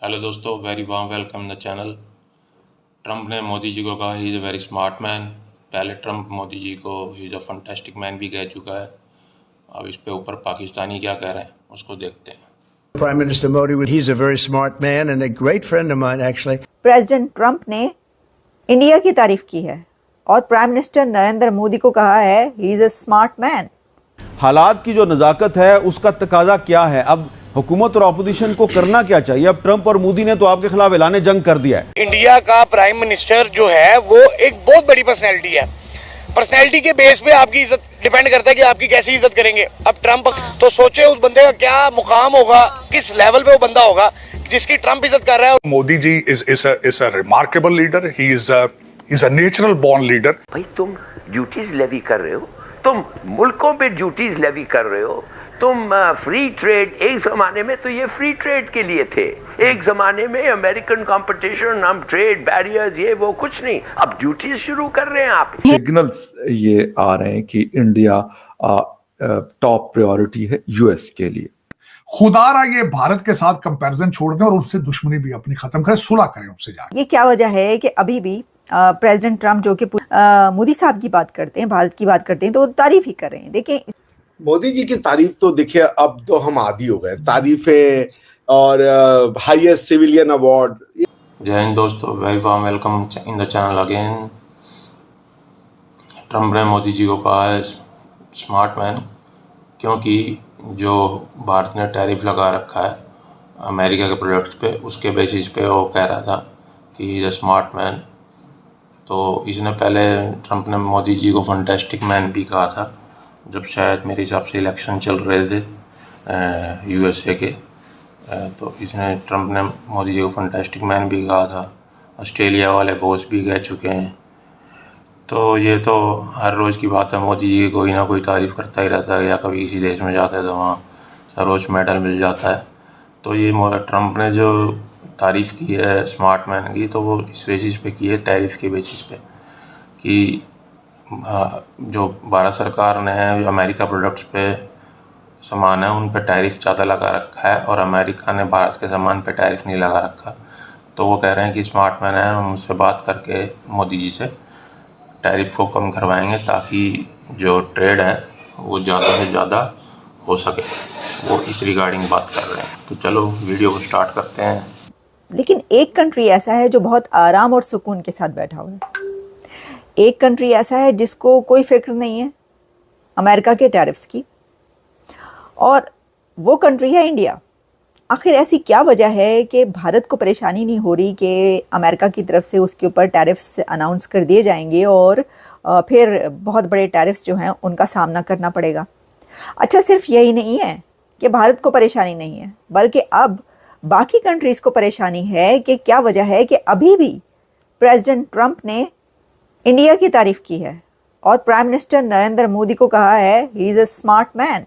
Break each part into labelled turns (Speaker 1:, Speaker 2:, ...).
Speaker 1: Hello दोस्तों, very warm welcome the channel. Trump ने मोदी जी को कहा he is a very smart man. पहले ट्रंप मोदी जी को he is a fantastic man भी कह चुका है। अब इस पे ऊपर पाकिस्तानी क्या कह रहे हैं उसको देखते हैं।
Speaker 2: Prime Minister Modi, he's a very smart man and a great friend of mine, actually.
Speaker 3: President Trump ने इंडिया की तारीफ की है और प्राइम मिनिस्टर नरेंद्र मोदी को कहा है he is a smart man.
Speaker 4: हालात की जो नज़ाकत है उसका तकाजा क्या है? अब हुकूमत और अपोजिशन को करना क्या चाहिए? अब ट्रंप और मोदी ने तो आपके खिलाफ ऐलान जंग कर दिया है।
Speaker 5: इंडिया का प्राइम मिनिस्टर जो है वो एक बहुत बड़ी पर्सनैलिटी है। पर्सनैलिटी के बेस पे आपकी इज्जत डिपेंड करता है कि आपकी कैसी इज्जत करेंगे। अब ट्रंप तो सोचे उस बंदे का क्या मुकाम होगा, किस लेवल पे वो बंदा होगा जिसकी ट्रंप इज्जत कर रहा है।
Speaker 6: Modi ji is a remarkable leader. He's a natural born leader.
Speaker 7: भाई तुम ड्यूटीज लेवी कर रहे हो, तुम मुल्कों पे ड्यूटीज लेवी कर रहे हो, तुम फ्री ट्रेड, एक जमाने में तो ये फ्री ट्रेड के लिए थे, एक जमाने में अमेरिकन कंपटीशन, हम ट्रेड बैरियर्स, ये वो कुछ नहीं, अब ड्यूटीज शुरू कर रहे हैं आप।
Speaker 8: सिग्नल्स ये आ रहे हैं कि इंडिया टॉप प्रायोरिटी है यूएस के लिए।
Speaker 6: खुदारा ये भारत के साथ कंपैरिजन छोड़ दें और उनसे दुश्मनी भी अपनी खत्म करें, सुलह करें उनसे जाके।
Speaker 3: ये क्या वजह है कि अभी भी प्रेसिडेंट ट्रंप जो कि मोदी साहब की बात करते हैं, भारत की बात करते हैं, तो तारीफ ही कर रहे हैं। देखें,
Speaker 9: मोदी जी की तारीफ तो देखिए अब तो हम आदी हो गए, तारीफें और हाईएस्ट सिविलियन अवार्ड।
Speaker 1: जय हिंद दोस्तों, very warm welcome in the channel again. Trump ने मोदी जी को कहा है स्मार्ट मैन, क्योंकि जो भारत ने टैरिफ लगा रखा है अमेरिका के प्रोडक्ट्स पे, उसके बेसिस पे वो कह रहा था कि he is a smart man. तो इसने पहले ट्रंप ने मोदी जी को फंटास्टिक मैन भी कहा था जब शायद मेरे हिसाब से इलेक्शन चल रहे थे यूएसए के। तो इसने ट्रंप ने मोदी जी को फंटास्टिक मैन भी कहा था। ऑस्ट्रेलिया वाले बॉस भी कह चुके हैं। तो ये तो हर रोज़ की बात है, मोदी जी की कोई ना कोई तारीफ़ करता ही रहता है, या कभी किसी देश में जाता है तो वहाँ सर्वोच्च मेडल मिल जाता है। तो ये ट्रंप ने जो तारीफ़ की है स्मार्ट मैन की, तो वो इस बेसिस पे की है, टैरिफ के बेसिस पे, कि जो भारत सरकार ने अमेरिका प्रोडक्ट्स पे सामान है उन पे टैरिफ ज़्यादा लगा रखा है और अमेरिका ने भारत के सामान पे टैरिफ नहीं लगा रखा। तो वो कह रहे हैं कि स्मार्ट मैन है, हम उससे बात करके मोदी जी से टैरिफ को कम करवाएंगे ताकि जो ट्रेड है वो ज़्यादा से ज़्यादा हो सके। वो इस रिगार्डिंग बात कर रहे हैं। तो चलो वीडियो को स्टार्ट करते हैं।
Speaker 3: लेकिन एक कंट्री ऐसा है जो बहुत आराम और सुकून के साथ बैठा हुआ है। एक कंट्री ऐसा है जिसको कोई फिक्र नहीं है अमेरिका के टैरिफ्स की, और वो कंट्री है इंडिया। आखिर ऐसी क्या वजह है कि भारत को परेशानी नहीं हो रही कि अमेरिका की तरफ से उसके ऊपर टैरिफ्स अनाउंस कर दिए जाएंगे और फिर बहुत बड़े टैरिफ्स जो हैं उनका सामना करना पड़ेगा। अच्छा, सिर्फ यही नहीं है कि भारत को परेशानी नहीं है, बल्कि अब बाकी कंट्रीज़ को परेशानी है कि क्या वजह है कि अभी भी प्रेसिडेंट ट्रंप ने इंडिया की तारीफ की है और प्राइम मिनिस्टर नरेंद्र मोदी को कहा है he is a smart man.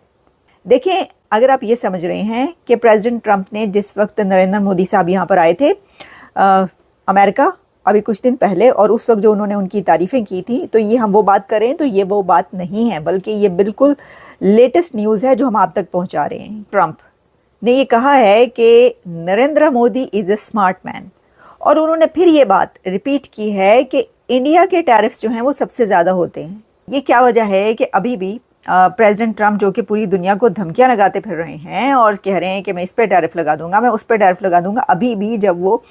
Speaker 3: देखें, अगर आप ये समझ रहे हैं कि प्रेसिडेंट ट्रंप ने जिस वक्त नरेंद्र मोदी साहब यहाँ पर आए थे अमेरिका अभी कुछ दिन पहले, और उस वक्त जो उन्होंने उनकी तारीफ़ें की थी, तो ये हम वो बात करें तो ये वो बात नहीं है, बल्कि ये बिल्कुल लेटेस्ट न्यूज़ है जो हम आप तक पहुँचा रहे हैं। ट्रंप ने ये कहा है कि Narendra Modi is a smart man, और उन्होंने फिर ये बात रिपीट की है कि इंडिया के टैरिफ्स जो हैं वो सबसे ज़्यादा होते हैं। ये क्या वजह है कि अभी भी प्रेसिडेंट ट्रंप जो कि पूरी दुनिया को धमकियां लगाते फिर रहे हैं और कह रहे हैं कि मैं इस पर टैरिफ लगा दूंगा, मैं उस पर टैरिफ लगा दूंगा, अभी भी जब वो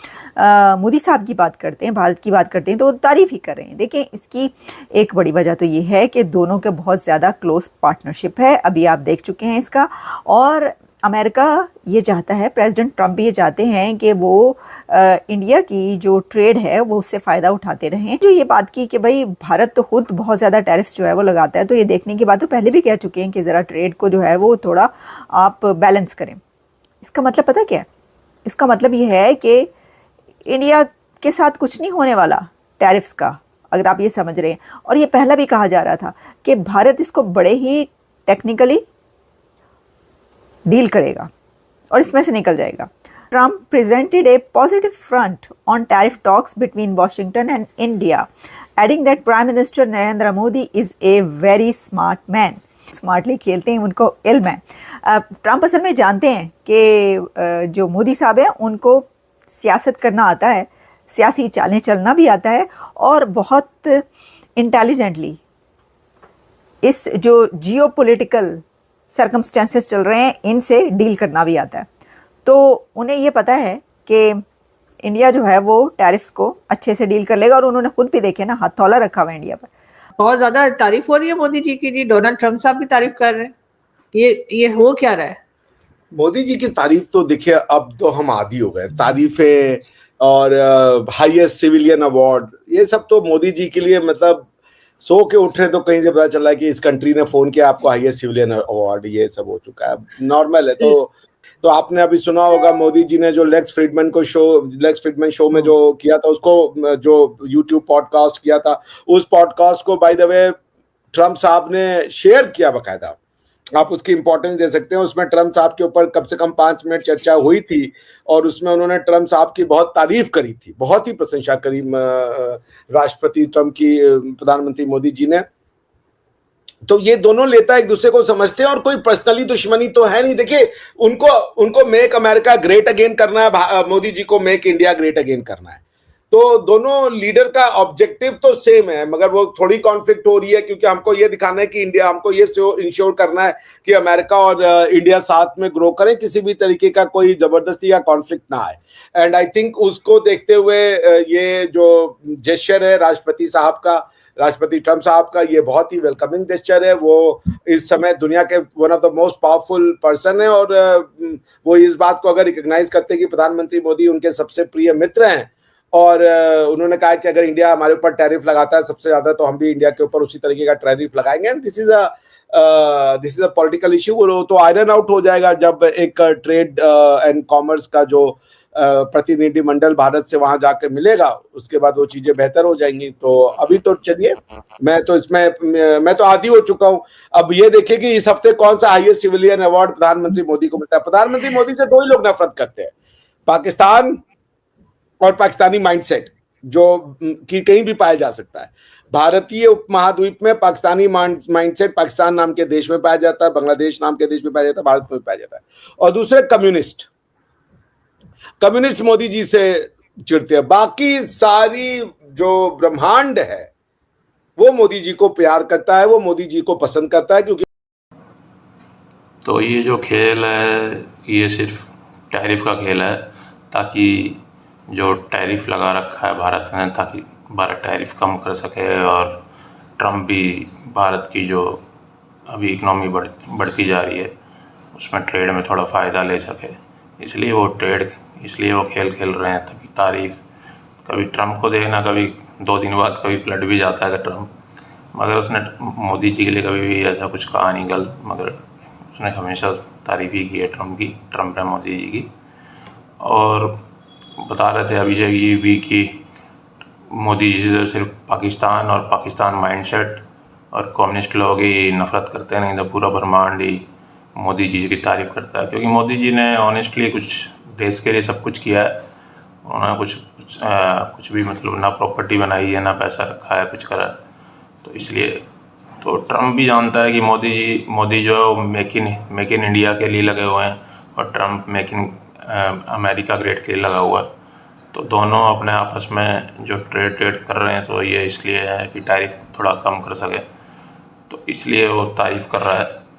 Speaker 3: मोदी साहब की बात करते हैं, भारत की बात करते हैं, तो वो तारीफ़ ही कर रहे हैं। देखें, इसकी एक बड़ी वजह तो ये है कि दोनों के बहुत ज़्यादा क्लोज पार्टनरशिप है, अभी आप देख चुके हैं इसका। और अमेरिका ये चाहता है, प्रेसिडेंट ट्रंप ये चाहते हैं कि वो इंडिया की जो ट्रेड है वो उससे फ़ायदा उठाते रहें। जो ये बात की कि भाई भारत तो खुद बहुत ज़्यादा टैरिफ्स जो है वो लगाता है, तो ये देखने की बात तो पहले भी कह चुके हैं कि ज़रा ट्रेड को जो है वो थोड़ा आप बैलेंस करें। इसका मतलब पता क्या है? इसका मतलब ये है कि इंडिया के साथ कुछ नहीं होने वाला टैरिफ्स का, अगर आप ये समझ रहे हैं। और ये पहला भी कहा जा रहा था कि भारत इसको बड़े ही टेक्निकली डील करेगा और इसमें से निकल जाएगा। Trump presented a positive front on tariff talks between Washington and India, adding that Prime Minister Narendra Modi is a very smart man. Smartly खेलते हैं, उनको इल्म है। ट्रंप असल में जानते हैं कि जो मोदी साहब हैं उनको सियासत करना आता है, सियासी चालें चलना भी आता है और बहुत इंटेलिजेंटली इस जो जियोपॉलिटिकल सर्कमस्टेंसेस चल रहे हैं इनसे डील करना भी आता है। तो उन्हें ये पता है कि इंडिया जो है वो टैरिफ्स को अच्छे से डील कर लेगा और उन्होंने खुद भी देखे ना हथौला रखा हुआ इंडिया पर।
Speaker 10: बहुत ज्यादा तारीफ हो रही है मोदी जी की, जी डोनाल्ड ट्रंप साहब भी तारीफ कर रहे हैं। ये हो क्या रहा है?
Speaker 9: मोदी जी की तारीफ तो देखिए अब तो हम आदी हो गए, तारीफें और हाईएस्ट सिविलियन अवार्ड, ये सब तो मोदी जी के लिए मतलब सो के उठ रहे तो कहीं से पता चला है कि इस कंट्री ने फोन किया आपको हाईएस्ट सिविलियन अवार्ड, ये सब हो चुका है, नॉर्मल है। तो आपने अभी सुना होगा मोदी जी ने जो लेक्स फ्रीडमैन शो में जो किया था, उसको जो यूट्यूब पॉडकास्ट किया था, उस पॉडकास्ट को बाय द वे ट्रम्प साहब ने शेयर किया बकायदा। आप उसकी इंपॉर्टेंस दे सकते हैं। उसमें ट्रम्प साहब के ऊपर कम से कम 5 मिनट चर्चा हुई थी और उसमें उन्होंने ट्रम्प साहब की बहुत तारीफ करी थी, बहुत ही प्रशंसा करी राष्ट्रपति ट्रम्प की, प्रधानमंत्री मोदी जी ने। तो ये दोनों नेता एक दूसरे को समझते हैं और कोई पर्सनली दुश्मनी तो है नहीं। देखिए उनको मेक अमेरिका ग्रेट अगेन करना है, मोदी जी को मेक इंडिया ग्रेट अगेन करना है। तो दोनों लीडर का ऑब्जेक्टिव तो सेम है, मगर वो थोड़ी कॉन्फ्लिक्ट हो रही है क्योंकि हमको ये दिखाना है कि इंडिया, हमको ये इंश्योर करना है कि अमेरिका और इंडिया साथ में ग्रो करें, किसी भी तरीके का कोई जबरदस्ती या कॉन्फ्लिक्ट ना आए। एंड आई थिंक उसको देखते हुए ये जो जेस्चर है राष्ट्रपति ट्रम्प साहब का, ये बहुत ही वेलकमिंग जेस्चर है। वो इस समय दुनिया के one of the most powerful person है और वो इस बात को अगर रिकॉग्नाइज करते हैं कि प्रधानमंत्री मोदी उनके सबसे प्रिय मित्र हैं और उन्होंने कहा कि अगर इंडिया हमारे ऊपर टैरिफ लगाता है सबसे ज्यादा तो हम भी इंडिया के ऊपर उसी तरीके का टैरिफ लगाएंगे। And this is a political issue. वो तो आयरन आउट हो जाएगा जब एक ट्रेड एंड कॉमर्स का जो प्रतिनिधि मंडल भारत से वहां जाकर मिलेगा, उसके बाद वो चीजें बेहतर हो जाएंगी। तो अभी तो चलिए, मैं तो आदी हो चुका हूं। अब ये देखिए कि इस हफ्ते कौन सा हाईएस्ट सिविलियन अवार्ड प्रधानमंत्री मोदी को मिलता है। प्रधानमंत्री मोदी से 2 ही लोग नफरत करते हैं, पाकिस्तान और पाकिस्तानी माइंडसेट, जो कि कहीं भी पाया जा सकता है। भारतीय उपमहाद्वीप में पाकिस्तानी माइंडसेट पाकिस्तान नाम के देश में पाया जाता है, बांग्लादेश नाम के देश में पाया जाता है, भारत में पाया जाता है। और दूसरे कम्युनिस्ट मोदी जी से चिढ़ते हैं। बाकी सारी जो ब्रह्मांड है वो मोदी जी को प्यार करता है, वो मोदी जी को पसंद करता है। क्योंकि
Speaker 1: तो ये जो खेल है ये सिर्फ टैरिफ का खेल है, ताकि जो टैरिफ लगा रखा है भारत ने, ताकि भारत टैरिफ कम कर सके और ट्रम्प भी भारत की जो अभी इकनॉमी बढ़ती जा रही है उसमें ट्रेड में थोड़ा फ़ायदा ले सके, इसलिए वो खेल खेल रहे हैं। तभी तारीफ कभी ट्रम्प को देखना, कभी 2 दिन बाद कभी पलट भी जाता है ट्रम्प, मगर उसने मोदी जी के लिए कभी भी ऐसा कुछ कहा नहीं गलत, मगर उसने हमेशा तारीफ ही की है ट्रम्प ने मोदी जी की। और बता रहे थे अभिषेक जी भी कि मोदी जी से सिर्फ पाकिस्तान और पाकिस्तान माइंडसेट और कम्युनिस्ट लोग ही नफरत करते हैं, नहीं तो पूरा ब्रह्मांड ही मोदी जी की तारीफ़ करता है। क्योंकि मोदी जी ने ऑनेस्टली कुछ देश के लिए सब कुछ किया है। उन्होंने कुछ भी मतलब ना प्रॉपर्टी बनाई है, ना पैसा रखा है, कुछ करा है। तो इसलिए तो ट्रम्प भी जानता है कि मोदी जो मेक इन इंडिया के लिए लगे हुए हैं और Trump make in America great के लिए लगा हुआ है। तो दोनों अपने आपस में जो ट्रेड कर रहे हैं, तो ये इसलिए है कि टैरिफ थोड़ा कम कर सके, तो इसलिए वो तारीफ़ कर रहा है।